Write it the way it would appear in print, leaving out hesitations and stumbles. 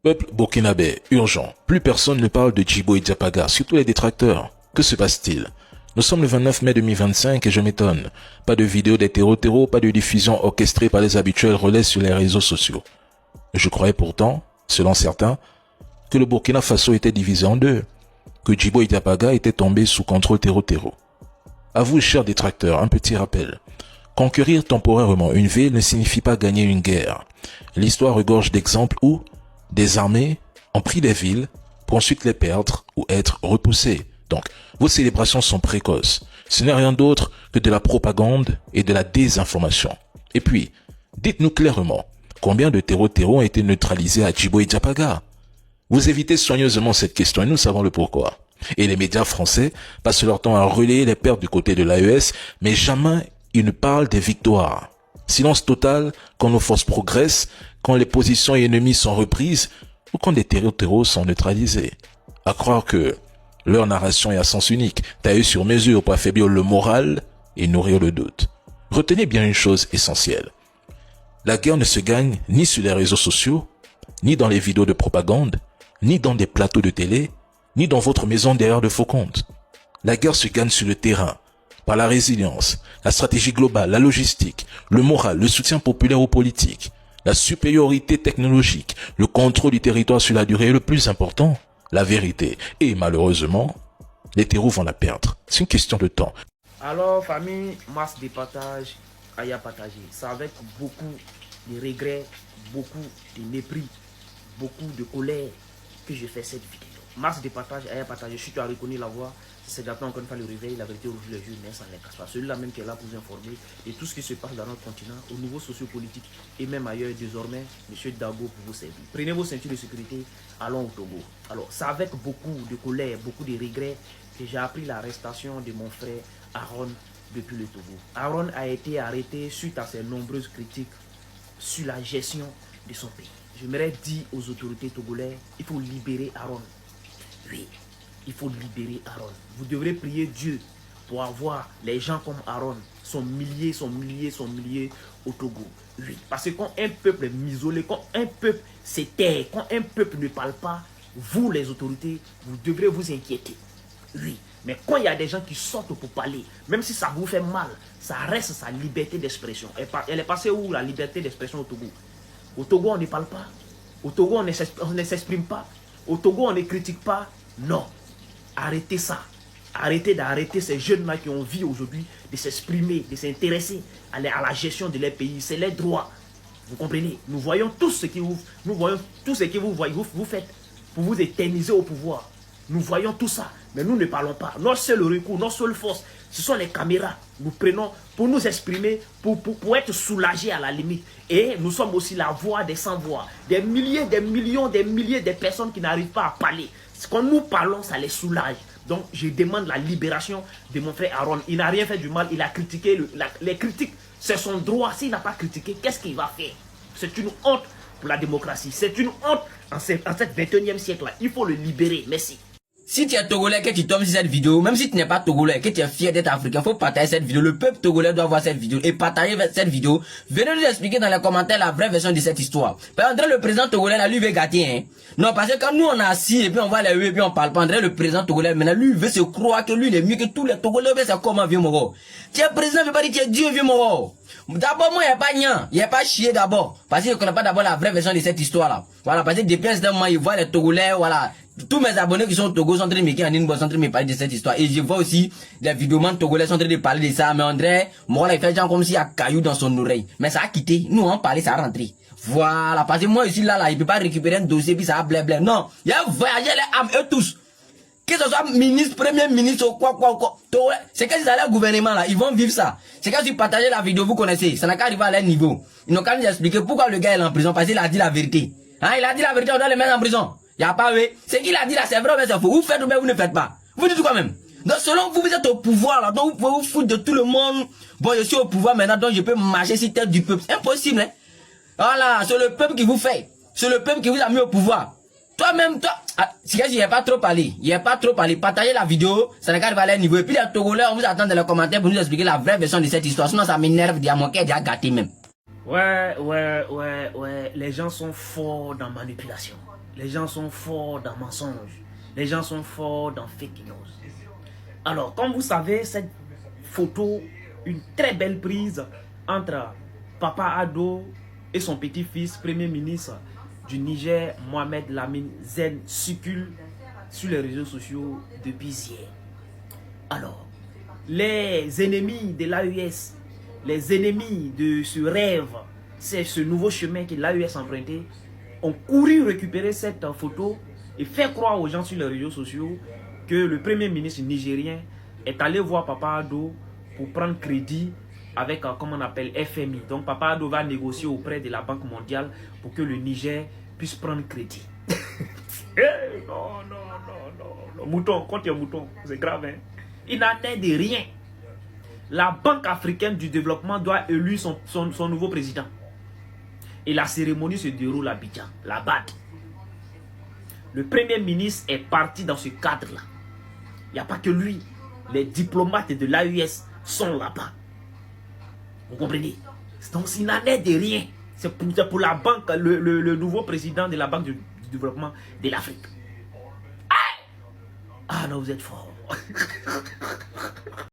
Peuple burkinabé, urgent. Plus personne ne parle de Djibo et Diapaga, surtout les détracteurs. Que se passe-t-il? Nous sommes le 29 mai 2025 et je m'étonne. Pas de vidéo des terreaux, pas de diffusion orchestrée par les habituels relais sur les réseaux sociaux. Je croyais pourtant, selon certains, que le Burkina Faso était divisé en deux, que Djibo et Diapaga étaient tombés sous contrôle terreau. À vous, chers détracteurs, un petit rappel. Conquérir temporairement une ville ne signifie pas gagner une guerre. L'histoire regorge d'exemples où des armées ont pris des villes pour ensuite les perdre ou être repoussées. Donc, vos célébrations sont précoces. Ce n'est rien d'autre que de la propagande et de la désinformation. Et puis, dites-nous clairement, combien de terreaux ont été neutralisés à Djibo et Diapaga? Vous évitez soigneusement cette question et nous savons le pourquoi. Et les médias français passent leur temps à relayer les pertes du côté de l'AES, mais jamais ils ne parlent des victoires. Silence total quand nos forces progressent, quand les positions ennemies sont reprises ou quand des terreaux sont neutralisés. À croire que leur narration est à sens unique, taillée sur mesure pour affaiblir le moral et nourrir le doute. Retenez bien une chose essentielle. La guerre ne se gagne ni sur les réseaux sociaux, ni dans les vidéos de propagande, ni dans des plateaux de télé, ni dans votre maison derrière de faux comptes. La guerre se gagne sur le terrain, par la résilience, la stratégie globale, la logistique, le moral, le soutien populaire aux politiques, la supériorité technologique, le contrôle du territoire sur la durée et le plus important, la vérité. Et malheureusement, les terreaux vont la perdre. C'est une question de temps. Alors, famille, masse de partage, Aya partagé. C'est avec beaucoup de regrets, beaucoup de mépris, beaucoup de colère que je fais cette vidéo. Masse de partage, Aya partagé. Si tu as reconnu la voix, c'est d'attendre encore une fois le réveil, la vérité aujourd'hui les yeux, mais ça ne les casse pas. Celui-là même qui est là pour vous informer de tout ce qui se passe dans notre continent, au niveau sociopolitique et même ailleurs désormais, M. Dago pour vous servir. Prenez vos ceintures de sécurité, allons au Togo. Alors, c'est avec beaucoup de colère, beaucoup de regrets que j'ai appris l'arrestation de mon frère Aaron depuis le Togo. Aaron a été arrêté suite à ses nombreuses critiques sur la gestion de son pays. J'aimerais dire aux autorités togolaises, il faut libérer Aaron. Oui, il faut libérer Aaron. Vous devrez prier Dieu pour avoir les gens comme Aaron. Sont milliers au Togo. Oui, parce que quand un peuple est isolé, quand un peuple s'éteint, quand un peuple ne parle pas, vous les autorités, vous devrez vous inquiéter. Oui, mais quand il y a des gens qui sortent pour parler, même si ça vous fait mal, ça reste sa liberté d'expression. Elle est passée où la liberté d'expression au Togo? Au Togo, on ne parle pas. Au Togo, on ne s'exprime pas. Au Togo, on ne critique pas. Non. Arrêtez ça. Arrêtez d'arrêter ces jeunes-là qui ont envie aujourd'hui de s'exprimer, de s'intéresser à la gestion de leur pays. C'est leur droit. Vous comprenez? Nous voyons tout ce que vous faites pour vous éterniser au pouvoir. Nous voyons tout ça, mais nous ne parlons pas. Notre seul recours, notre seule force, ce sont les caméras. Nous prenons pour nous exprimer, pour être soulagés à la limite. Et nous sommes aussi la voix des sans-voix. Des milliers, des millions, des milliers de personnes qui n'arrivent pas à parler. Quand nous parlons, ça les soulage. Donc, je demande la libération de mon frère Aaron. Il n'a rien fait du mal, il a critiqué. Les critiques, c'est son droit. S'il n'a pas critiqué, qu'est-ce qu'il va faire? C'est une honte pour la démocratie. C'est une honte en ce 21e siècle-là. Il faut le libérer. Merci. Si tu es togolais, que tu tombes sur cette vidéo, même si tu n'es pas togolais, que tu es fier d'être africain, faut partager cette vidéo. Le peuple togolais doit voir cette vidéo et partager cette vidéo. Venez nous expliquer dans les commentaires la vraie version de cette histoire. Parce qu'André, le président togolais, là, lui veut gâter, hein. Non, parce que quand nous on est assis et puis on voit les yeux et puis on parle pas, André, le président togolais, maintenant, lui, veut se croire que lui, il est mieux que tous les togolais, mais c'est comment, vieux moro? Tu es président, veut pas dire que tu es Dieu, vieux moro. D'abord, moi, il n'y a pas nian, il n'y a pas chier d'abord. Parce qu'il ne connaît pas d'abord la vraie version de cette histoire-là. Voilà, parce que depuis un certain moment, il voit les Togolais, voilà. Tous mes abonnés qui sont au Togo sont en train de m'écrire en inbox, sont en train de me parler de cette histoire. Et je vois aussi des vidéomans togolais sont en train de parler de ça. Mais André, moi, là, il fait genre comme s'il y a un caillou dans son oreille. Mais ça a quitté. Nous, on parlait, ça a rentré. Voilà, parce que moi, ici, là, il peut pas récupérer un dossier, puis ça a blé. Non, il a voyagé les âmes, eux tous. Que ce soit ministre, premier ministre, ou quoi. C'est que si ça allait au gouvernement, là, ils vont vivre ça. C'est que si vous partagez la vidéo, vous connaissez. Ça n'a qu'à arriver à leur niveau. Ils n'ont qu'à nous expliquer pourquoi le gars est en prison, parce qu'il a dit la vérité. Hein, il a dit la vérité, on doit le mettre en prison. Il n'y a pas, oui. C'est qu'il a dit là, c'est vrai, mais c'est faux. Vous faites ou bien vous ne faites pas. Vous dites quoi même? Donc, selon vous, vous êtes au pouvoir, là, donc vous pouvez vous foutre de tout le monde. Bon, je suis au pouvoir maintenant, donc je peux marcher sur tête du peuple. C'est impossible, hein. Voilà, c'est le peuple qui vous fait. C'est le peuple qui vous a mis au pouvoir. Toi-même, toi, si il n'y a pas trop parlé. Il n'y a pas trop parlé. Partagez la vidéo, ça n'a qu'à arriver à leur niveau. Et puis les Togolais, on vous attend dans les commentaires pour nous expliquer la vraie version de cette histoire. Sinon, ça m'énerve, mon cœur est déjà gâté même. Ouais. Les gens sont forts dans la manipulation. les gens sont forts dans mensonges. Les gens sont forts dans fake news. Alors, comme vous savez, cette photo, une très belle prise entre Papa Ado et son petit-fils, Premier ministre du Niger, Mohamed Lamine Zen, circule sur les réseaux sociaux depuis hier. Alors, les ennemis de l'AES, les ennemis de ce rêve, c'est ce nouveau chemin que l'AES a emprunté, ont couru récupérer cette photo et faire croire aux gens sur les réseaux sociaux que le Premier ministre nigérien est allé voir Papa Ado pour prendre crédit avec, comme on appelle, FMI. Donc Papa Ado va négocier auprès de la Banque mondiale pour que le Niger puisse prendre crédit. Non. Mouton, quand il y a mouton, c'est grave, hein. Il n'en est de rien. La Banque africaine du développement doit élire son nouveau président. Et la cérémonie se déroule à Abidjan, la BAD. Le Premier ministre est parti dans ce cadre-là. Il n'y a pas que lui. Les diplomates de l'AES sont là-bas. Vous comprenez? Donc, il n'en est de rien. C'est pour la banque, le nouveau président de la Banque du développement de l'Afrique. Ah non, vous êtes fort.